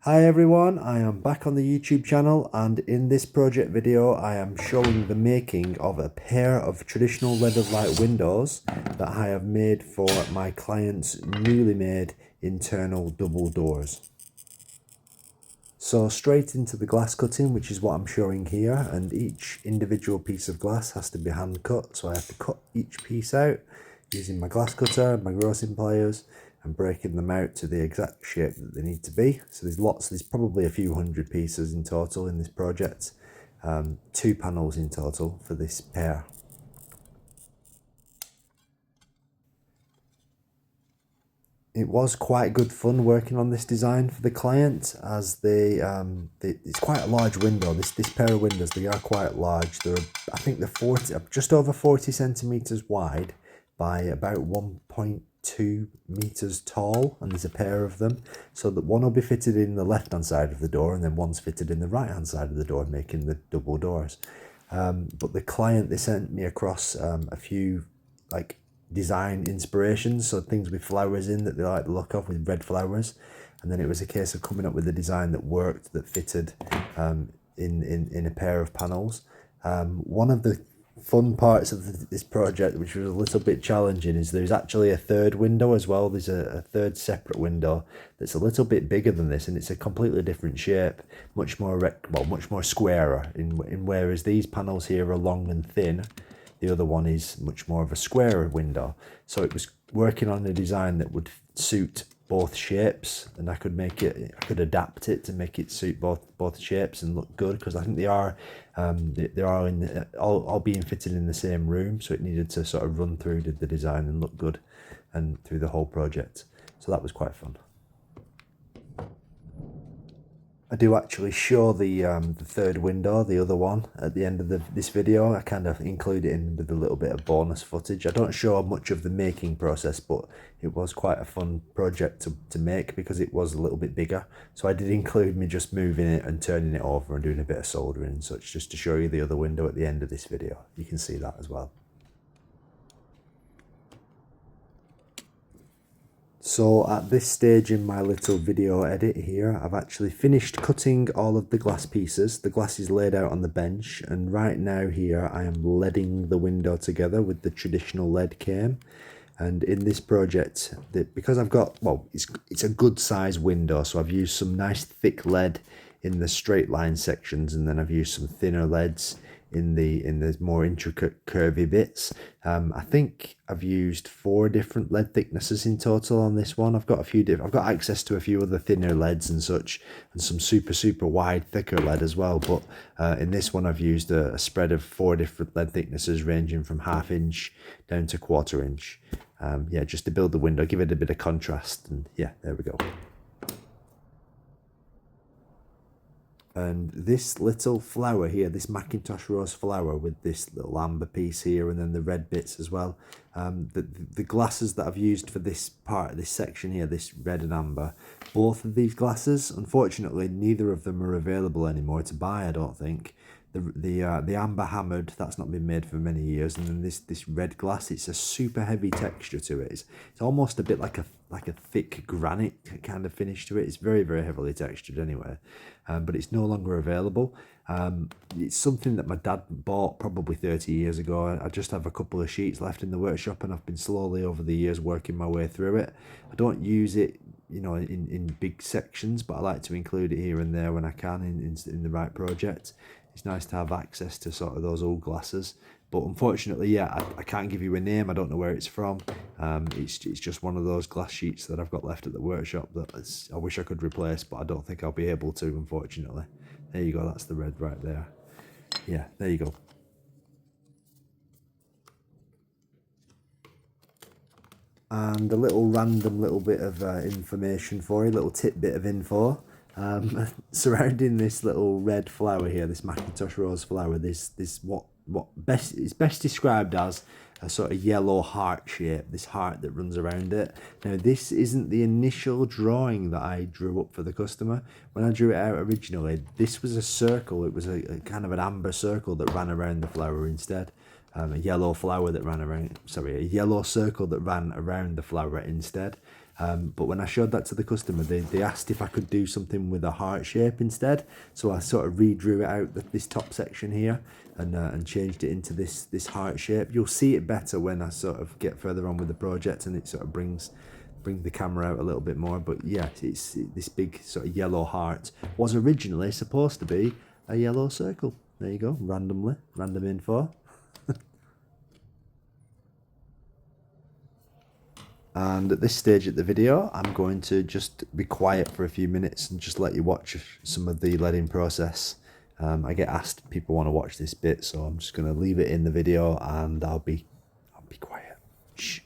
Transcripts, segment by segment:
Hi everyone, I am back on the YouTube channel, and in this project video I am showing the making of a pair of traditional leaded light windows that I have made for my client's newly made internal double doors. So straight into the glass cutting, which is what I'm showing here, and each individual piece of glass has to be hand cut, so I have to cut each piece out using my glass cutter, my grossing pliers, and breaking them out to the exact shape that they need to be. So there's probably a few hundred pieces in total in this project, 2 panels in total for this pair. It was quite good fun working on this design for the client, as it's quite a large window. This pair of windows, they are quite large. I think they're just over 40 centimeters wide by about 1.2 meters tall, and there's a pair of them, so that one will be fitted in the left hand side of the door and then one's fitted in the right hand side of the door, making the double doors. But the client, they sent me across a few design inspirations, so things with flowers in that they like the look of, with red flowers, and then it was a case of coming up with a design that worked, that fitted in a pair of panels. One of the fun parts of this project, which was a little bit challenging, is there's actually a third window as well. There's a third separate window that's a little bit bigger than this, and it's a completely different shape, much more squarer, in whereas these panels here are long and thin. The other one is much more of a square window. So it was working on a design that would suit both shapes, and I could adapt it to make it suit both shapes and look good, because I think they are all being fitted in the same room, so it needed to sort of run through the design and look good and through the whole project. So that was quite fun. I do actually show the third window, the other one, at the end of this video. I kind of include it in with a little bit of bonus footage. I don't show much of the making process, but it was quite a fun project to make because it was a little bit bigger. So I did include me just moving it and turning it over and doing a bit of soldering and such, just to show you the other window at the end of this video. You can see that as well. So at this stage in my little video edit here, I've actually finished cutting all of the glass pieces. The glass is laid out on the bench, and right now here I am leading the window together with the traditional lead came. And in this project, because I've got, well, it's a good size window, so I've used some nice thick lead in the straight line sections, and then I've used some thinner leads in the more intricate curvy bits. I think I've used 4 different lead thicknesses in total on this one. I've got access to a few other thinner leads and such, and some super wide thicker lead as well, but in this one I've used a spread of 4 different lead thicknesses, ranging from 1/2 inch down to 1/4 inch. Yeah, just to build the window, give it a bit of contrast, and yeah, there we go. And this little flower here, this Mackintosh Rose flower with this little amber piece here and then the red bits as well, the glasses that I've used for this part of this section here, this red and amber, both of these glasses, unfortunately neither of them are available anymore to buy, I don't think. The amber hammered, that's not been made for many years, and then this red glass, it's a super heavy texture to it. It's almost a bit like a thick granite kind of finish to it. It's very heavily textured anyway, but it's no longer available. It's something that my dad bought probably 30 years ago. I just have a couple of sheets left in the workshop, and I've been slowly over the years working my way through it. I don't use it, you know, in big sections, but I like to include it here and there when I can in the right project. It's nice to have access to sort of those old glasses, but unfortunately, yeah, I can't give you a name. I don't know where it's from. It's just one of those glass sheets that I've got left at the workshop that I wish I could replace, but I don't think I'll be able to, unfortunately. There you go, that's the red right there. Yeah, there you go. And a little random little bit of information for you, little tidbit of info. Surrounding this little red flower here, this Mackintosh Rose flower, this what is best described as a sort of yellow heart shape, this heart that runs around it. Now this isn't the initial drawing that I drew up for the customer. When I drew it out originally, this was a circle. It was a kind of an amber circle that ran around the flower instead. A yellow flower that ran around, sorry, a yellow circle that ran around the flower instead. But when I showed that to the customer, they asked if I could do something with a heart shape instead. So I sort of redrew it out, this top section here, and changed it into this heart shape. You'll see it better when I sort of get further on with the project, and it sort of bring the camera out a little bit more. But yeah, it's this big sort of yellow heart was originally supposed to be a yellow circle. There you go, random info. And at this stage of the video, I'm going to just be quiet for a few minutes and just let you watch some of the leading process. I get asked if people want to watch this bit, so I'm just going to leave it in the video and I'll be quiet. Shh.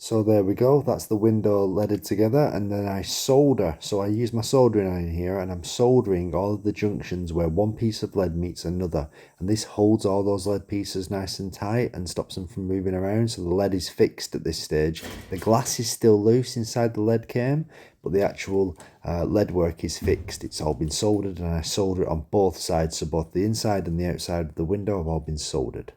So there we go, that's the window leaded together, and then I solder. So I use my soldering iron here and I'm soldering all of the junctions where one piece of lead meets another, and this holds all those lead pieces nice and tight and stops them from moving around. So the lead is fixed at this stage. The glass is still loose inside the lead came, but the actual lead work is fixed. It's all been soldered, and I solder it on both sides, so both the inside and the outside of the window have all been soldered.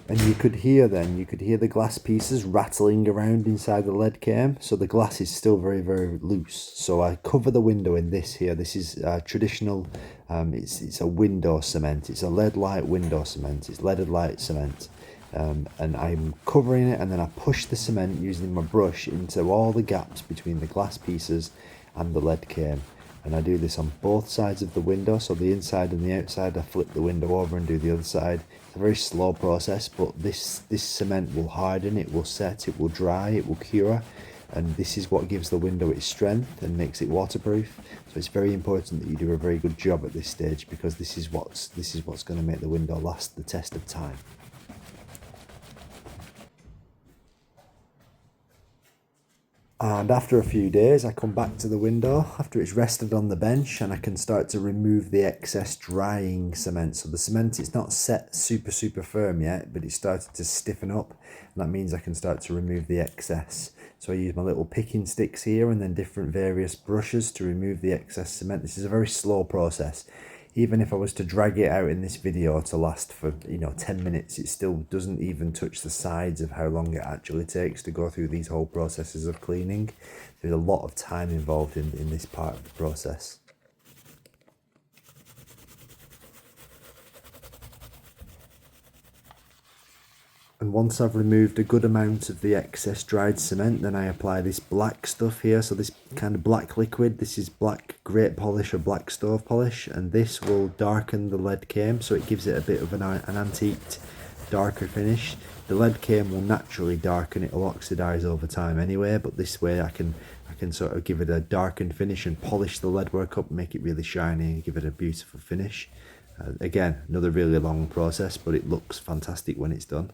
And you could hear the glass pieces rattling around inside the lead came. So the glass is still very, very loose. So I cover the window in this here. This is traditional, it's a window cement. It's a lead light window cement. It's leaded light cement. And I'm covering it, and then I push the cement using my brush into all the gaps between the glass pieces and the lead came. And I do this on both sides of the window, so the inside and the outside. I flip the window over and do the other side. It's a very slow process, but this cement will harden, it will set, it will dry, it will cure, and this is what gives the window its strength and makes it waterproof. So it's very important that you do a very good job at this stage, because this is what's going to make the window last the test of time. And after a few days, I come back to the window after it's rested on the bench, and I can start to remove the excess drying cement. So the cement, it's not set super firm yet, but it's started to stiffen up, and that means I can start to remove the excess. So I use my little picking sticks here and then different various brushes to remove the excess cement. This is a very slow process. Even if I was to drag it out in this video to last for 10 minutes, it still doesn't even touch the sides of how long it actually takes to go through these whole processes of cleaning. There's a lot of time involved in this part of the process. And once I've removed a good amount of the excess dried cement, then I apply this black stuff here. So this kind of black liquid, this is black grate polish or black stove polish, and this will darken the lead came, so it gives it a bit of an antiqued, darker finish. The lead came will naturally darken, it will oxidize over time anyway, but this way I can sort of give it a darkened finish and polish the lead work up, make it really shiny and give it a beautiful finish. Again, another really long process, but it looks fantastic when it's done.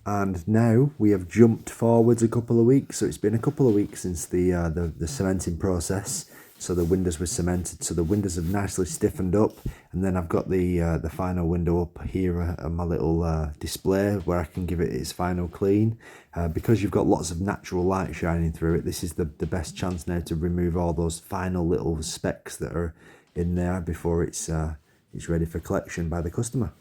And now we have jumped forwards a couple of weeks, so it's been a couple of weeks since the cementing process. so the windows were cemented, so the windows have nicely stiffened up. And then I've got the final window up here on my little display where I can give it its final clean. Because you've got lots of natural light shining through it, this is the best chance now to remove all those final little specks that are in there before it's ready for collection by the customer.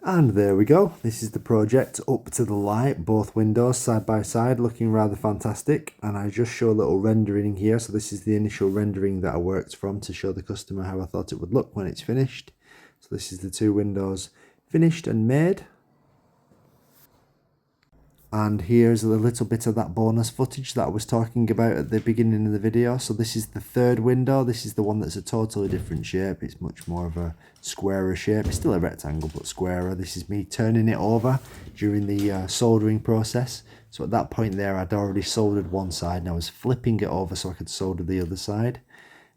And there we go, this is the project up to the light, both windows side by side, looking rather fantastic. And I just show a little rendering here, so this is the initial rendering that I worked from to show the customer how I thought it would look when it's finished. So this is the two windows finished and made. And here's a little bit of that bonus footage that I was talking about at the beginning of the video. So this is the third window. This is the one that's a totally different shape. It's much more of a squarer shape. It's still a rectangle, but squarer. This is me turning it over during the soldering process. So at that point there, I'd already soldered one side and I was flipping it over so I could solder the other side.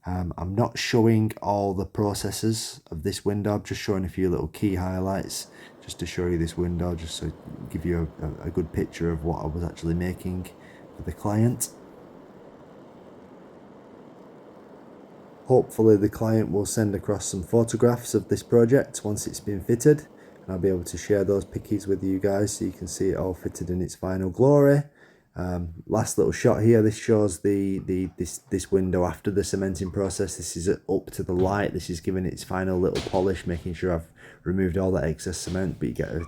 I'm not showing all the processes of this window. I'm just showing a few little key highlights just to show you this window, just so give you a good picture of what I was actually making for the client. Hopefully the client will send across some photographs of this project once it's been fitted, and I'll be able to share those pickies with you guys so you can see it all fitted in its final glory. Last little shot here, this shows this window after the cementing process. This is up to the light. This is giving its final little polish, making sure I've removed all that excess cement, but you get a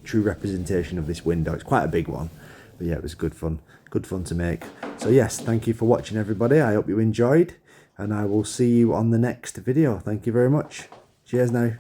true representation of this window. It's quite a big one, but yeah, it was good fun to make. So yes, thank you for watching everybody. I hope you enjoyed, and I will see you on the next video. Thank you very much. Cheers now.